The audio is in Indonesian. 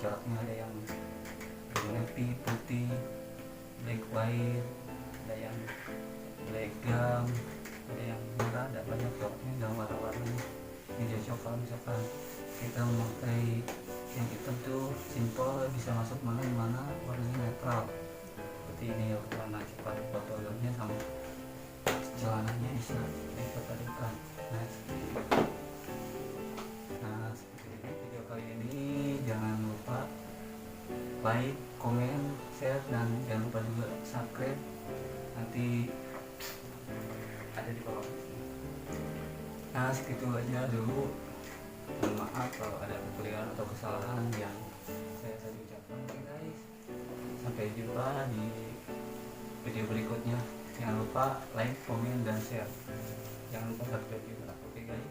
coraknya ada yang navy putih, black white, ada yang black gum, ada yang merah, ada banyak coraknya dan warna-warnanya. Ini cocok kalau misalkan kita memakai yang hitam tuh simple, bisa masuk mana warnanya netral seperti ini ya, warna cepat fotonya sama celananya bisa dipadukan. Nah seperti ini video kali ini. Jangan lupa like, komen, share, dan jangan lupa juga subscribe, nanti ada di bawah. Nah segitu aja dulu. Mohon maaf kalau ada kekurangan atau kesalahan yang saya tadi ucapkan. Oke guys, sampai jumpa di video berikutnya. Jangan lupa like, komen, dan share. Jangan lupa subscribe juga. Oke guys.